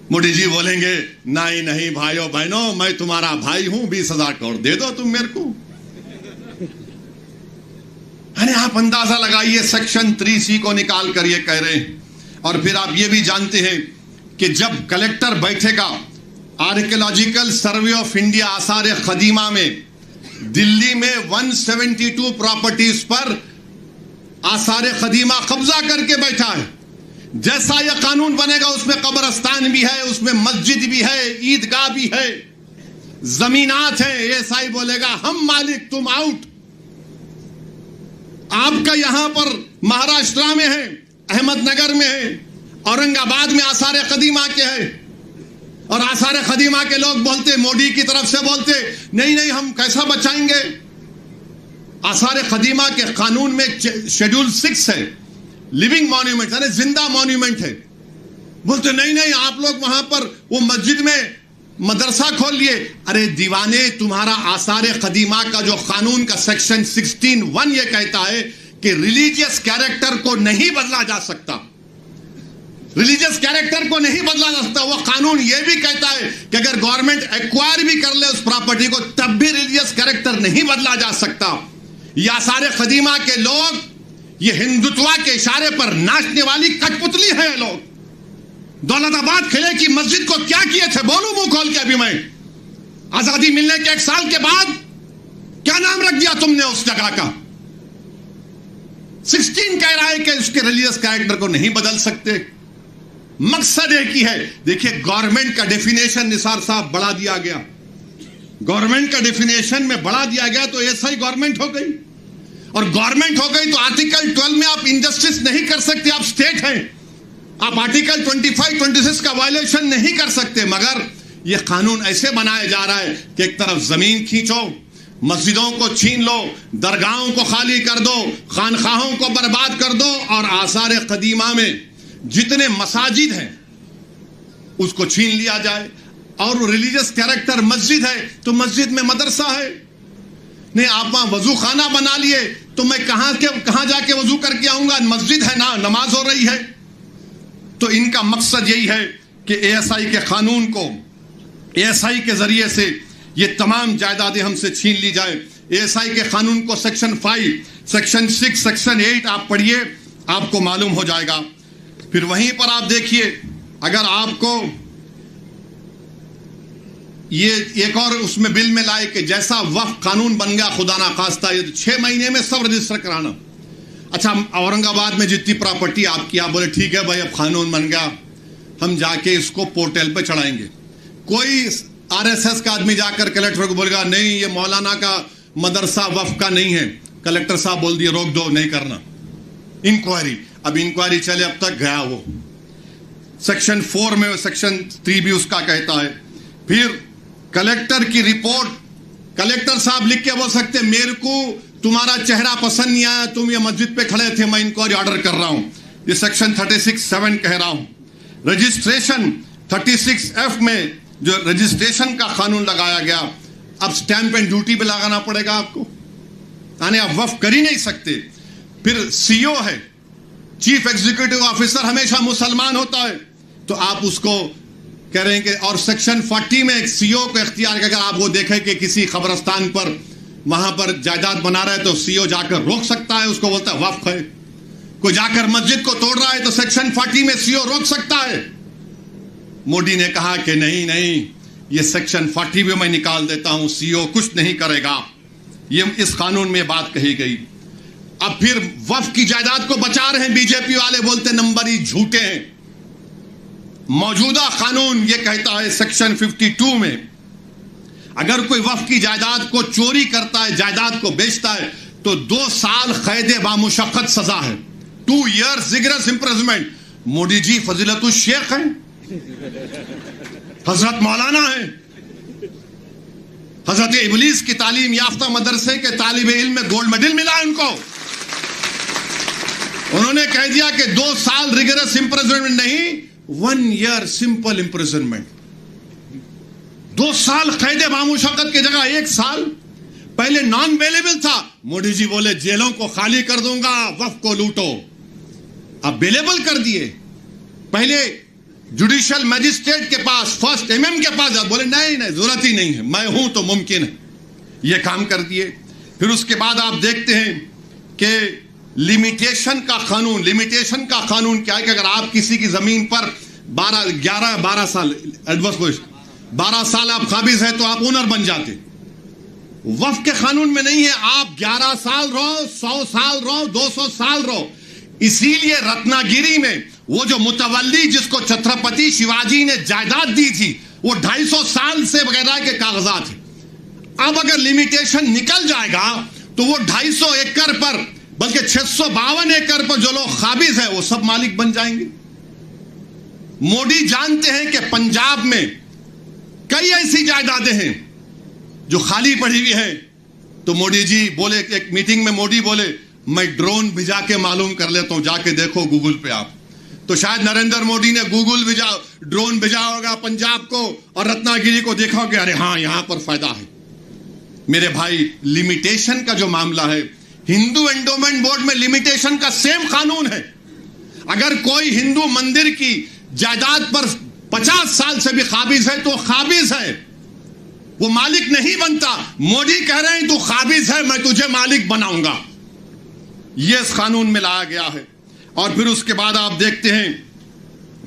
موڈی جی بولیں گے نہیں بھائیوں بہنوں، میں تمہارا بھائی ہوں، 20,000 کروڑ دے دو تم میرے کو۔ یعنی آپ اندازہ لگائیے، سیکشن 3C کو نکال کر یہ کہہ رہے ہیں۔ اور پھر آپ یہ بھی جانتے ہیں کہ جب کلیکٹر بیٹھے گا، آرکیولوجیکل سروے آف انڈیا آثار قدیمہ میں دلی میں 172 پراپرٹیز پر آثار قدیمہ قبضہ کر کے بیٹھا ہے۔ جیسا یہ قانون بنے گا اس میں قبرستان بھی ہے، اس میں مسجد بھی ہے، عیدگاہ بھی ہے، زمینات ہیں۔ ایسا ہی بولے گا ہم مالک تم آؤٹ۔ آپ کا یہاں پر مہاراشٹرا میں ہے، احمد نگر میں ہے، اورنگ آباد میں آثار قدیمہ کے ہے، اور آثار قدیمہ کے لوگ بولتے، مودی کی طرف سے بولتے نہیں ہم کیسا بچائیں گے۔ آثار قدیمہ کے قانون میں شیڈول 6 ہے، لیونگ مانیومنٹ، یعنی زندہ مانیومنٹ ہے۔ بولتے نہیں آپ لوگ وہاں پر وہ مسجد میں مدرسہ کھول لیے۔ ارے دیوانے، تمہارا آثار قدیمہ کا جو قانون کا سیکشن 16(1) یہ کہتا ہے کہ ریلیجیس کیریکٹر کو نہیں بدلا جا سکتا، ریلیجیس کیریکٹر کو نہیں بدلا جا سکتا۔ وہ قانون یہ بھی کہتا ہے کہ اگر گورنمنٹ ایکوائر بھی کر لے اس پراپرٹی کو تب بھی ریلیجیس کیریکٹر نہیں بدلا جا سکتا۔ یہ آثار قدیمہ کے لوگ یہ ہندوتوا کے اشارے پر ناچنے والی کٹ پتلی ہیں۔ لوگ دولت آباد قلعے کی مسجد کو کیا کیے تھے؟ بولوں منہ کھول کے ابھی میں، آزادی ملنے کے 1 سال کے بعد کیا نام رکھ دیا تم نے اس جگہ کا؟ 16 کہہ رہا ہے کہ اس کے ریلیجیس کیریکٹر کو نہیں بدل سکتے۔ مقصد ایک ہی ہے۔ دیکھیں گورنمنٹ کا ڈیفینیشن نثار صاحب بڑھا دیا گیا، گورنمنٹ کا ڈیفینیشن میں بڑھا دیا گیا تو ایسا ہی گورنمنٹ ہو گئی، اور گورنمنٹ ہو گئی تو آرٹیکل 12 میں آپ انجسٹس نہیں کر سکتے، آپ سٹیٹ ہیں، آپ آرٹیکل 25, 26 کا وائلیشن نہیں کر سکتے۔ مگر یہ قانون ایسے بنایا جا رہا ہے کہ ایک طرف زمین کھینچو، مسجدوں کو چھین لو، درگاہوں کو خالی کر دو، خانقاہوں کو برباد کر دو، اور آثار قدیمہ میں جتنے مساجد ہیں اس کو چھین لیا جائے۔ اور ریلیجیس کیریکٹر مسجد ہے تو مسجد میں مدرسہ ہے، نہیں آپ وہاں وضو خانہ بنا لیے تو میں کہاں جا کے وضو کر کے آؤں گا؟ مسجد ہے نا، نماز ہو رہی ہے۔ تو ان کا مقصد یہی ہے کہ ASI کے قانون کو، ASI کے ذریعے سے یہ تمام جائیدادیں ہم سے چھین لی جائے۔ ASI کے قانون کو سیکشن 5, سیکشن 6, سیکشن 8 آپ پڑھیے، آپ کو معلوم ہو جائے گا۔ پھر وہیں پر آپ دیکھیے، اگر آپ کو یہ ایک اور اس میں بل میں لائے کہ جیسا وقف قانون بن گیا خدا نخواستہ یہ 6 مہینے میں سب رجسٹر کرانا۔ اچھا اورنگ آباد میں جتنی پراپرٹی آپ کی، آپ بولے ٹھیک ہے بھائی اب قانون بن گیا، ہم جا کے اس کو پورٹل پہ چڑھائیں گے۔ کوئی RSS کا آدمی جا کر کلیکٹر کو بولے گا نہیں یہ مولانا کا مدرسہ وقف کا نہیں ہے، کلیکٹر صاحب بول دیے روک دو، نہیں کرنا انکوائری۔ اب انکوائری چلے اب تک گیا وہ سیکشن 4 میں، سیکشن 3 بھی اس کا کہتا ہے۔ پھر کلیکٹر کی رپورٹ، کلیکٹر صاحب لکھ کے بول سکتے میرے کو تمہارا چہرہ پسند نہیں آیا، تم یہ مسجد پہ کھڑے تھے، میں انکوائری آرڈر کر رہا ہوں۔ یہ سیکشن 36(7) کہہ رہا ہوں۔ رجسٹریشن 36(F) میں جو رجسٹریشن کا قانون لگایا گیا، اب سٹیمپ اینڈ ڈیوٹی پہ لگانا پڑے گا آپ کو، یعنی آپ وقف کر ہی نہیں سکتے۔ پھر CO ہے، چیف ایگزیکٹو آفیسر، ہمیشہ مسلمان ہوتا ہے تو آپ اس کو کہہ رہے ہیں کہ، اور سیکشن 40 میں ایک CO کو اختیار کہ اگر آپ وہ دیکھیں کہ کسی قبرستان پر وہاں پر جائیداد بنا رہا ہے تو سی او جا کر روک سکتا ہے, اس کو بولتا ہے وقف ہے. کوئی جا کر مسجد کو توڑ رہا ہے تو سیکشن 40 میں سی او روک سکتا ہے. مودی نے کہا کہ نہیں, یہ سیکشن 40 بھی میں نکال دیتا ہوں, سی او کچھ نہیں کرے گا. یہ اس قانون میں بات کہی گئی. اب پھر وقف کی جائیداد کو بچا رہے ہیں بی جے پی والے, بولتے نمبر ہی جھوٹے ہیں. موجودہ قانون یہ کہتا ہے سیکشن 52 میں اگر کوئی وقف کی جائیداد کو چوری کرتا ہے, جائیداد کو بیچتا ہے, تو 2 سال قید بامشقت سزا ہے, 2 years rigorous imprisonment. مودی جی فضیلت الشیخ ہیں, حضرت مولانا ہیں, حضرت ابلیس کی تعلیم یافتہ مدرسے کے طالب علم میں گولڈ میڈل ملا ان کو. انہوں نے کہہ دیا کہ 2 سال ریگرس امپریزنمنٹ نہیں, 1 year سمپل امپریزنمنٹ. 2 سال قید بامشقت کی جگہ 1 سال. پہلے نان بیلیبل تھا, مودی جی بولے جیلوں کو خالی کر دوں گا, وقف کو لوٹو. اب بیلیبل کر دیے. پہلے جوڈیشل میجسٹریٹ کے پاس, فرسٹ MM کے پاس, بولے نہیں ضرورت ہی نہیں ہے, میں ہوں تو ممکن ہے. یہ کام کر دیے. پھر اس کے بعد آپ دیکھتے ہیں کہ لمیٹیشن کا قانون کیا ہے کہ اگر آپ کسی کی زمین پر 12 سال ایڈورس پوزیشن 12 سال آپ قابض ہیں تو آپ اونر بن جاتے. وقف کے قانون میں نہیں ہے, آپ 11 سال رہو, 100 سال رہو, 200 سال رہو. اسی لیے رتنا گیری میں وہ جو متولی جس کو چھترپتی شیواجی نے جائیداد دی تھی وہ 250 سال سے بغیر کے کاغذات ہیں. اب اگر لمیٹیشن نکل جائے گا تو وہ 250 ایکڑ پر بلکہ 652 ایکڑ پر جو لوگ قابض ہیں وہ سب مالک بن جائیں گے. مودی جانتے ہیں کہ پنجاب میں کئی ایسی جائیدادیں ہیں جو خالی پڑی ہوئی ہیں. تو مودی جی بولے, ایک میٹنگ میں مودی بولے میں ڈرون بھیجا کے معلوم کر لیتا ہوں, جا کے دیکھو گوگل پہ آپ. تو شاید نریندر مودی نے ڈرون بھیجا ہوگا پنجاب کو اور رتنا گیری کو, دیکھا ہوگا ارے ہاں یہاں پر فائدہ ہے. میرے بھائی لمیٹیشن کا جو معاملہ ہے, ہندو انڈومنٹ بورڈ میں لمیٹیشن کا سیم قانون ہے. اگر کوئی ہندو مندر کی جائیداد پر 50 سال سے بھی قابض ہے تو قابض ہے, وہ مالک نہیں بنتا. مودی کہہ رہے ہیں تو قابض ہے, میں تجھے مالک بناؤں گا. یہ اس قانون میں لایا گیا ہے. اور پھر اس کے بعد آپ دیکھتے ہیں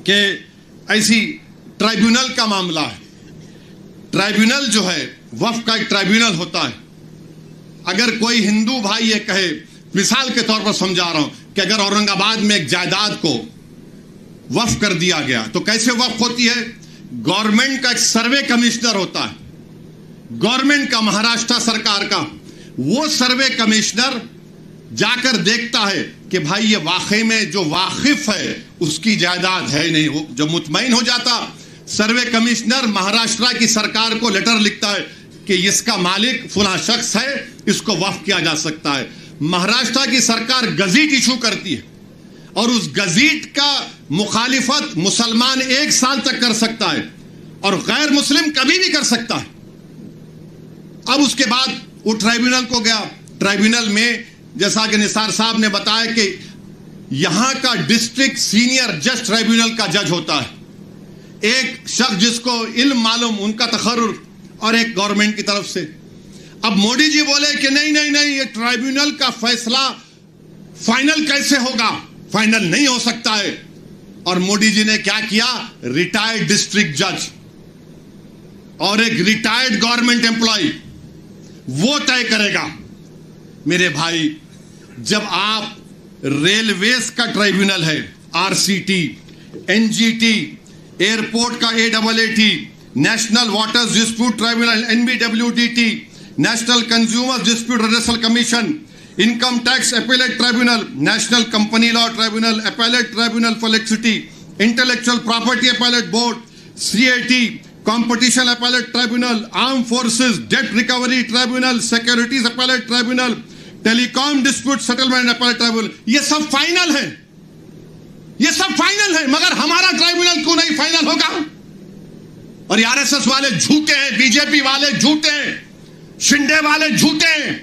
کہ ایسی ٹرائیبیونل کا معاملہ ہے. ٹرائیبیونل جو ہے وقف کا ایک ٹرائیبیونل ہوتا ہے. اگر کوئی ہندو بھائی یہ کہے, مثال کے طور پر سمجھا رہا ہوں کہ اگر اورنگ آباد میں ایک جائیداد کو وقف کر دیا گیا تو کیسے وقف ہوتی ہے؟ گورنمنٹ کا ایک سروے کمشنر ہوتا ہے, گورنمنٹ کا, مہاراشٹر سرکار کا. وہ سروے کمشنر جا کر دیکھتا ہے کہ بھائی یہ واقعی میں جو واقف ہے اس کی جائیداد ہے نہیں. وہ جب مطمئن ہو جاتا, سروے کمشنر مہاراشٹر کی سرکار کو لیٹر لکھتا ہے کہ اس کا مالک فلاں شخص ہے, اس کو وقف کیا جا سکتا ہے. مہاراشٹر کی سرکار گزٹ ایشو کرتی ہے اور اس گزٹ کا مخالفت مسلمان 1 سال تک کر سکتا ہے اور غیر مسلم کبھی بھی کر سکتا ہے. اب اس کے بعد وہ ٹرائیبیونل کو گیا. ٹرائیبیونل میں جیسا کہ نثار صاحب نے بتایا کہ یہاں کا ڈسٹرکٹ سینئر جج ٹرائیبیونل کا جج ہوتا ہے, ایک شخص جس کو علم معلوم, ان کا تقرر, اور ایک گورنمنٹ کی طرف سے. اب مودی جی بولے کہ نہیں یہ ٹرائیبیونل کا فیصلہ فائنل کیسے ہوگا, فائنل نہیں ہو سکتا ہے. اور مودی جی نے کیا کیا, ریٹائرڈ ڈسٹرکٹ جج اور ایک ریٹائرڈ گورنمنٹ امپلائی وہ طے کرے گا. میرے بھائی, جب آپ ریلویز کا ٹرائیبیونل ہے RCT, NGT, ایئرپورٹ کا AAAT, national waters dispute tribunal NBWDT, national consumer dispute redressal commission, income tax appellate tribunal, national company law tribunal, appellate tribunal for electricity, intellectual property appellate board, CIT, competition appellate tribunal, arm forces debt recovery tribunal, securities appellate tribunal, telecom dispute settlement appellate tribunal. یہ سب final ہے, یہ سب final ہے, مگر ہمارا tribunal کیوں نہیں فائنل ہوگا؟ اور RSS والے جھوٹے ہیں, BJP والے جھوٹے ہیں, شنڈے والے جھوٹے ہیں,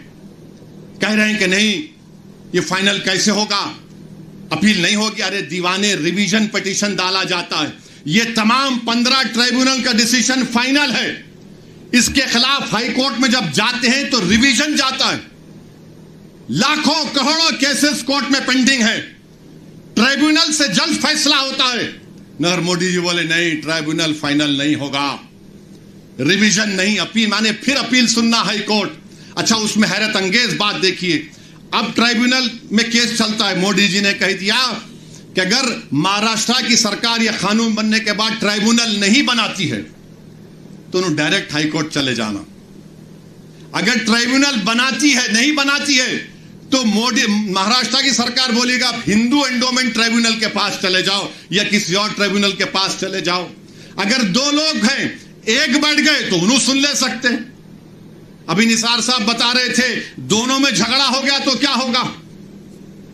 کہہ رہے ہیں کہ نہیں یہ فائنل کیسے ہوگا, اپیل نہیں ہوگی. ارے دیوانے, ریویژن پٹیشن ڈالا جاتا ہے. یہ تمام 15 ٹرائیبیونل کا ڈیسیشن فائنل ہے. اس کے خلاف ہائی کورٹ میں جب جاتے ہیں تو ریویژن جاتا ہے، لاکھوں کروڑوں کیسز کورٹ میں پینڈنگ ہے، ٹرائبیونل سے جلد فیصلہ ہوتا ہے۔ نریندر مودی جی بولے نہیں، ٹرائبیونل فائنل نہیں ہوگا، ریویژن نہیں، اپیل مانے پھر اپیل سننا ہائی کورٹ۔ اچھا، اس میں حیرت انگیز بات دیکھیے، اب ٹرائبیونل میں کیس چلتا ہے، مودی جی نے کہہ دیا کہ اگر مہاراشٹر کی سرکار یہ قانون بننے کے بعد ٹرائبیونل نہیں بناتی ہے تو انہوں ڈائریکٹ ہائی کورٹ چلے جانا، اگر ٹرائبیونل بناتی ہے نہیں بناتی ہے تو مہاراشٹر کی سرکار بولے گا ہندو انڈومنٹ ٹرائبیونل کے پاس چلے جاؤ یا کسی اور ٹرائبیونل کے پاس چلے جاؤ۔ اگر دو لوگ ہیں، ایک بیٹھ گئے تو انہوں سن لے سکتے۔ ابھی نثار صاحب بتا رہے تھے دونوں میں جھگڑا ہو گیا تو کیا ہوگا،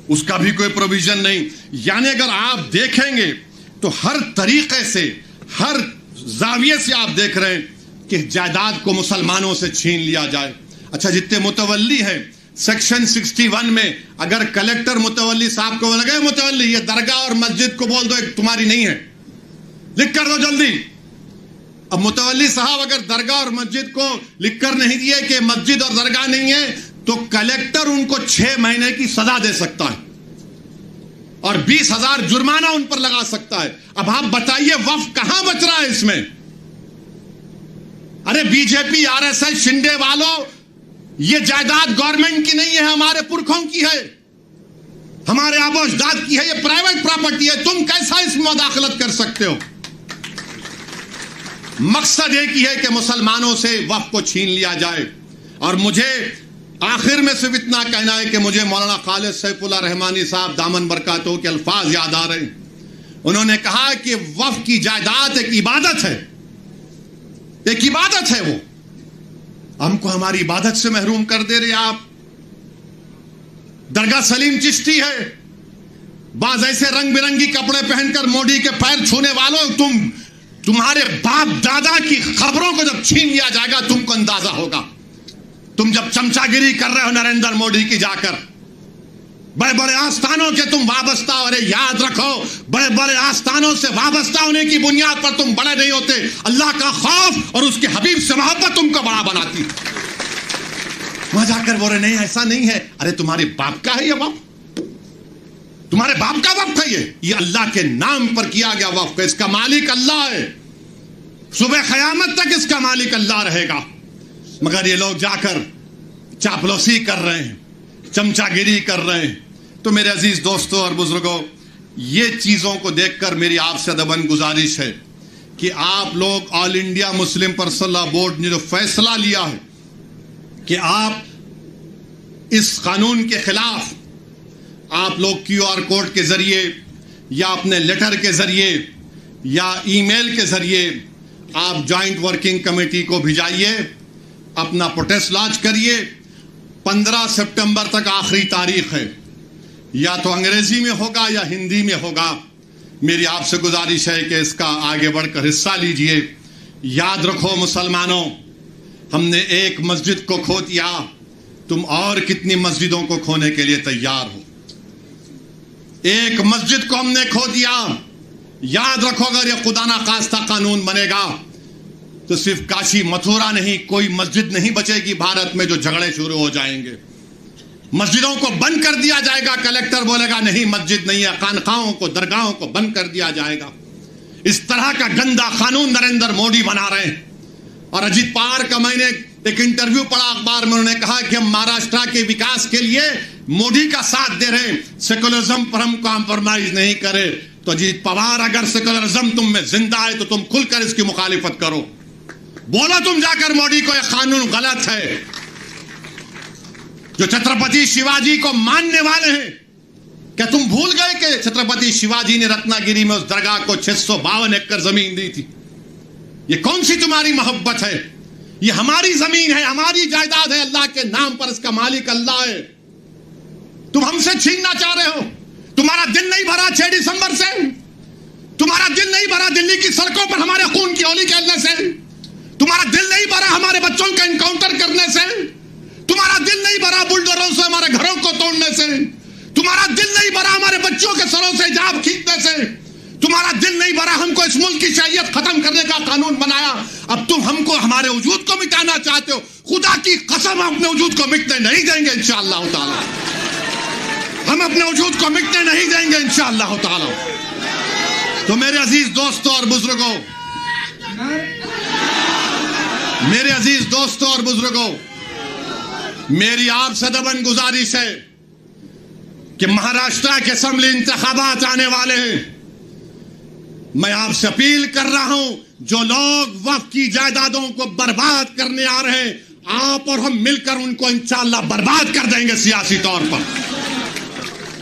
اس کا بھی کوئی پروویژن نہیں۔ یعنی اگر آپ دیکھیں گے تو ہر طریقے سے، ہر زاویے سے آپ دیکھ رہے ہیں کہ جائیداد کو مسلمانوں سے چھین لیا جائے۔ اچھا، جتنے متولی ہیں سیکشن 61 میں اگر کلیکٹر متولی صاحب کو لگے متولی یہ درگاہ اور مسجد کو بول دو ایک تمہاری نہیں ہے، لکھ کر دو جلدی۔ اب متولی صاحب اگر درگاہ اور مسجد کو لکھ کر نہیں دیے کہ مسجد اور درگاہ نہیں ہے تو کلیکٹر ان کو 6 مہینے کی سزا دے سکتا ہے اور 20,000 جرمانہ ان پر لگا سکتا ہے۔ اب آپ بتائیے وقف کہاں بچ رہا ہے اس میں؟ ارے بی جے پی، آر ایس ایس، شنڈے والوں، یہ جائیداد گورنمنٹ کی نہیں ہے، ہمارے پرکھوں کی ہے، ہمارے آبا و اجداد کی ہے، یہ پرائیویٹ پراپرٹی ہے، تم کیسا اس میں مداخلت کر سکتے ہو؟ مقصد ایک ہی ہے کہ مسلمانوں سے وقف کو چھین لیا جائے۔ اور مجھے آخر میں صرف اتنا کہنا ہے کہ مجھے مولانا خالد سیف اللہ رحمانی صاحب دامن برکاتہ کے الفاظ یاد آ رہے ہیں۔ انہوں نے کہا کہ وقف کی جائیداد ایک عبادت ہے، ایک عبادت ہے، وہ ہم کو ہماری عبادت سے محروم کر دے رہے آپ۔ درگاہ سلیم چشتی ہے، بعض ایسے رنگ برنگی کپڑے پہن کر مودی کے پیر چھونے والوں، تمہارے باپ دادا کی خبروں کو جب چھین لیا جائے گا تم کو اندازہ ہوگا۔ تم جب چمچا گیری کر رہے ہو نریندر مودی کی جا کر، بڑے بڑے آستانوں کے تم وابستہ ہو رہے، یاد رکھو بڑے بڑے آستانوں سے وابستہ ہونے کی بنیاد پر تم بڑے نہیں ہوتے، اللہ کا خوف اور اس کے حبیب سے محبت تم کو بڑا بناتی۔ وہاں جا کر بول رہے نہیں ایسا نہیں ہے، ارے تمہارے باپ کا ہے یہ وقف، تمہارے باپ کا وقف ہے، یہ اللہ کے نام پر کیا گیا وقف ہے، اس کا مالک اللہ ہے، صبح قیامت تک اس کا مالک اللہ رہے گا۔ مگر یہ لوگ جا کر چاپلوسی کر رہے ہیں، چمچا گیری کر رہے ہیں۔ تو میرے عزیز دوستوں اور بزرگوں، یہ چیزوں کو دیکھ کر میری آپ سے ادباً گزارش ہے کہ آپ لوگ آل انڈیا مسلم پرسنل لا بورڈ نے جو فیصلہ لیا ہے کہ آپ اس قانون کے خلاف آپ لوگ کیو آر کوڈ کے ذریعے یا اپنے لیٹر کے ذریعے یا ای میل کے ذریعے آپ جوائنٹ ورکنگ کمیٹی کو بھیجائیے، اپنا پروٹیسٹ لانچ کریے۔ 15 سپٹمبر تک آخری تاریخ ہے، یا تو انگریزی میں ہوگا یا ہندی میں ہوگا۔ میری آپ سے گزارش ہے کہ اس کا آگے بڑھ کر حصہ لیجئے۔ یاد رکھو مسلمانوں، ہم نے ایک مسجد کو کھو دیا، تم اور کتنی مسجدوں کو کھونے کے لیے تیار ہو؟ ایک مسجد کو ہم نے کھو دیا۔ یاد رکھو اگر یہ خدا نخواستہ قانون بنے گا تو صرف کاشی متھرا نہیں، کوئی مسجد نہیں بچے گی بھارت میں جو جھگڑے شروع ہو جائیں گے۔ مسجدوں کو بند کر دیا جائے گا، کلیکٹر بولے گا نہیں مسجد نہیں ہے، خانقاہوں کو، درگاہوں کو بند کر دیا جائے گا۔ اس طرح کا گندا قانون نریندر مودی بنا رہے ہیں۔ اور اجیت پوار کا میں نے ایک انٹرویو پڑھا اخبار میں، انہوں نے کہا کہ ہم مہاراشٹر کے وکاس کے لیے مودی کا ساتھ دے رہے ہیں، سیکولرزم پر ہم کمپرومائز نہیں کرے۔ تو اجیت پوار اگر سیکولرزم تم میں زندہ ہے تو تم کھل کر اس کی مخالفت کرو، بولو تم جا کر مودی کو یہ قانون غلط ہے۔ جو چھترپتی شیواجی کو ماننے والے ہیں، کیا تم بھول گئے کہ چھترپتی شیواجی نے رتنا گیری میں اس درگاہ کو 652 ایکڑ زمین دی تھی؟ یہ کون سی تمہاری محبت ہے؟ یہ ہماری زمین ہے، ہماری جائیداد ہے، اللہ کے نام پر اس کا مالک اللہ ہے۔ تم ہم سے چھیننا چاہ رہے ہو؟ تمہارا دل نہیں بھرا 6 دسمبر سے؟ تمہارا دل نہیں بھرا دلی کی سڑکوں پر ہمارے خون کی ہولی کھیلنے سے؟ تمہارا دل نہیں بھرا ہمارے بچوں کا انکاؤنٹر کرنے سے؟ تمہارا دل نہیں بھرا بلڈوزروں سے ہمارے گھروں کو توڑنے سے؟ تمہارا دل نہیں بھرا ہمارے بچوں کے سروں سے حجاب کھینچنے سے؟ تمہارا دل نہیں بھرا ہم کو اس ملک کی شہریت ختم کرنے کا قانون بنایا؟ اب تم ہم کو ہمارے وجود کو مٹانا چاہتے ہو. خدا کی قسم ہم اپنے وجود کو مٹنے نہیں دیں گے انشاءاللہ تعالی. ہم اپنے وجود کو مٹنے نہیں دیں گے انشاءاللہ تعالی. تو میرے عزیز دوستوں اور بزرگوں، میرے عزیز دوستوں اور بزرگوں، میری آپ سے دبن گزارش ہے کہ مہاراشٹر کے اسمبلی انتخابات آنے والے ہیں. میں آپ سے اپیل کر رہا ہوں، جو لوگ وقف کی جائیدادوں کو برباد کرنے آ رہے ہیں، آپ اور ہم مل کر ان کو انشاءاللہ برباد کر دیں گے سیاسی طور پر.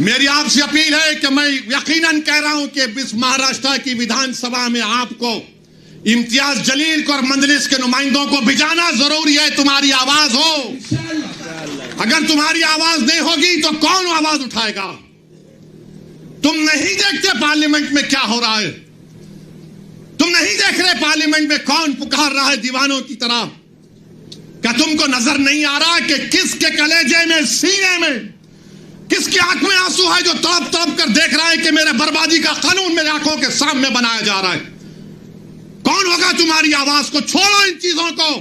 میری آپ سے اپیل ہے کہ میں یقیناً کہہ رہا ہوں کہ اس مہاراشٹر کی ودھان سبھا میں آپ کو، امتیاز جلیل کو اور مجلس کے نمائندوں کو بھجانا ضروری ہے. تمہاری آواز ہو. اگر تمہاری آواز نہیں ہوگی تو کون آواز اٹھائے گا؟ تم نہیں دیکھتے پارلیمنٹ میں کیا ہو رہا ہے؟ تم نہیں دیکھ رہے پارلیمنٹ میں کون پکار رہا ہے دیوانوں کی طرح؟ کیا تم کو نظر نہیں آ رہا کہ کس کے کلیجے میں، سینے میں، کس کی آنکھ میں آنسو ہے جو تڑپ تڑپ کر دیکھ رہا ہے کہ میرے بربادی کا قانون میرے آنکھوں کے سامنے بنایا جا رہا ہے؟ کون ہوگا تمہاری آواز کو؟ چھوڑو ان چیزوں کو.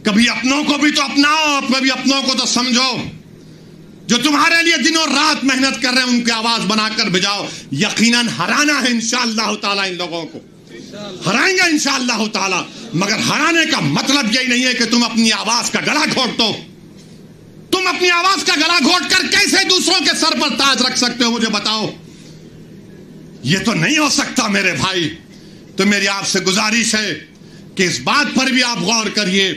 کبھی اپنوں کو بھی تو اپناؤ، کبھی اپنوں کو تو سمجھو. جو تمہارے لیے دن اور رات محنت کر رہے ہیں ان کی آواز بنا کر بھجاؤ. یقیناً ہرانا ہے انشاءاللہ تعالی. ان لوگوں کو ہرائیں گے انشاءاللہ تعالی. مگر ہرانے کا مطلب یہی نہیں ہے کہ تم اپنی آواز کا گلا گھونٹ دو. تم اپنی آواز کا گلا گھونٹ کر کیسے دوسروں کے سر پر تاج رکھ سکتے ہو؟ مجھے بتاؤ. یہ تو نہیں ہو سکتا میرے بھائی. تو میری آپ سے گزارش ہے کہ اس بات پر بھی آپ غور کریے.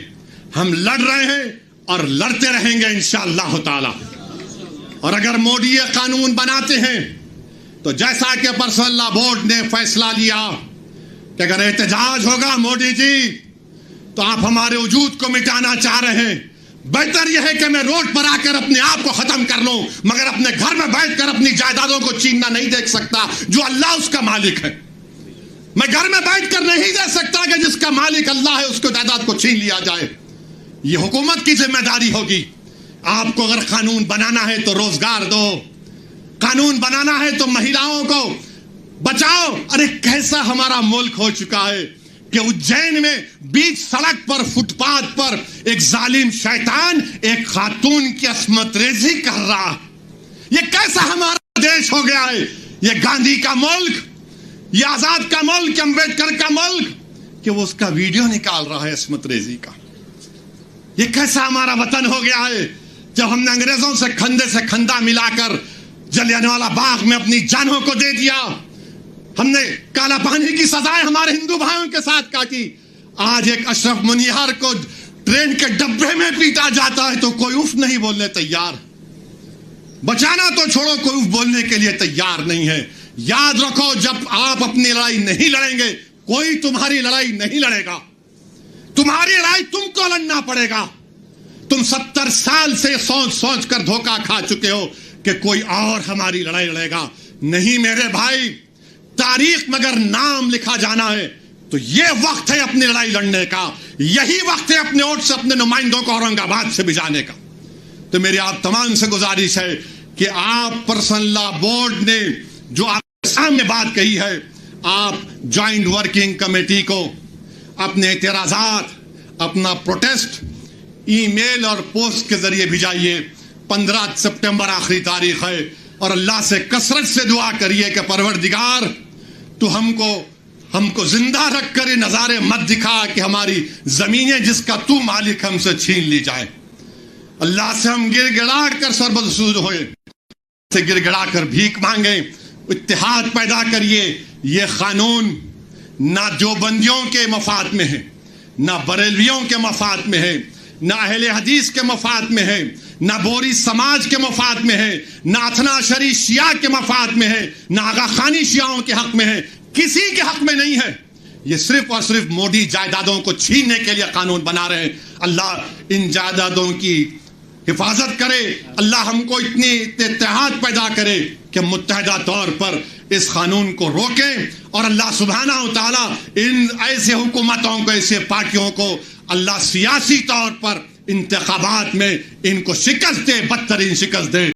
ہم لڑ رہے ہیں اور لڑتے رہیں گے انشاءاللہ تعالی. اور اگر مودی یہ قانون بناتے ہیں تو جیسا کہ پرسنل لا بورڈ نے فیصلہ لیا کہ اگر احتجاج ہوگا مودی جی تو آپ ہمارے وجود کو مٹانا چاہ رہے ہیں، بہتر یہ ہے کہ میں روڈ پر آ کر اپنے آپ کو ختم کر لوں، مگر اپنے گھر میں بیٹھ کر اپنی جائیدادوں کو چھیننا نہیں دیکھ سکتا جو اللہ اس کا مالک ہے. میں گھر میں بیٹھ کر نہیں دے سکتا کہ جس کا مالک اللہ ہے اس کو جائیداد کو چھین لیا جائے. یہ حکومت کی ذمہ داری ہوگی. آپ کو اگر قانون بنانا ہے تو روزگار دو، قانون بنانا ہے تو مہیلاؤں کو بچاؤ. ارے کیسا ہمارا ملک ہو چکا ہے کہ اجین میں بیچ سڑک پر، فٹ پاتھ پر ایک ظالم شیطان ایک خاتون کی عصمت ریزی کر رہا. یہ کیسا ہمارا دیش ہو گیا ہے؟ یہ گاندھی کا ملک، یہ آزاد کا ملک، امبیڈکر کا ملک، کہ وہ اس کا ویڈیو نکال رہا ہے عصمت ریزی کا. یہ کیسا ہمارا وطن ہو گیا ہے جب ہم نے انگریزوں سے کھندے سے کھندا ملا کر جلیانوالہ باغ میں اپنی جانوں کو دے دیا. ہم نے کالا پانی کی سزائیں ہمارے ہندو بھائیوں کے ساتھ کاٹی. آج ایک اشرف منیہار کو ٹرین کے ڈبے میں پیٹا جاتا ہے تو کوئی اف نہیں بولنے تیار. بچانا تو چھوڑو، کوئی اف بولنے کے لیے تیار نہیں ہے. یاد رکھو، جب آپ اپنی لڑائی نہیں لڑیں گے کوئی تمہاری لڑائی نہیں لڑے گا. تمہاری لڑائی تم کو لڑنا پڑے گا. تم 70 سال سے سوچ سوچ کر دھوکہ کھا چکے ہو کہ کوئی اور ہماری لڑائی لڑے گا. نہیں میرے بھائی، تاریخ میں اگر نام لکھا جانا ہے تو یہ وقت ہے اپنی لڑائی لڑنے کا. یہی وقت ہے اپنے ووٹ سے اپنے نمائندوں کو اورنگ آباد سے بھجانے کا. تو میری آپ تمام سے گزارش ہے کہ آپ پرسنل لا بورڈ نے جو آپ کے سامنے بات کہی ہے، آپ جوائنٹ ورکنگ کمیٹی کو اپنے اعتراضات، اپنا پروٹیسٹ ای میل اور پوسٹ کے ذریعے بھیجائیے. 15 سپٹمبر آخری تاریخ ہے اور اللہ سے کثرت سے دعا کریے کہ پروردگار تو ہم کو زندہ رکھ کر یہ نظارے مت دکھا کہ ہماری زمینیں جس کا تو مالک ہم سے چھین لی جائے. اللہ سے ہم گر گڑا کر سربسود ہوئے، سے گر گڑا کر بھیک مانگیں. اتحاد پیدا کریے. یہ قانون نہ دیوبندیوں کے مفاد میں ہے، نہ بریلویوں کے مفاد میں ہے، نہ اہل حدیث کے مفاد میں ہے، نہ بوری سماج کے مفاد میں ہے، نہ اثنا شری شیعہ کے مفاد میں ہے، نہ آغا خانی شیعوں کے حق میں ہے. کسی کے حق میں نہیں ہے. یہ صرف اور صرف مودی جائیدادوں کو چھیننے کے لیے قانون بنا رہے ہیں. اللہ ان جائیدادوں کی حفاظت کرے. اللہ ہم کو اتنی اتحاد پیدا کرے کہ متحدہ طور پر اس قانون کو روکیں. اور اللہ سبحانہ و تعالیٰ ان ایسے حکومتوں کو، ایسے پارٹیوں کو اللہ سیاسی طور پر انتخابات میں ان کو شکست دے، بدترین شکست دے.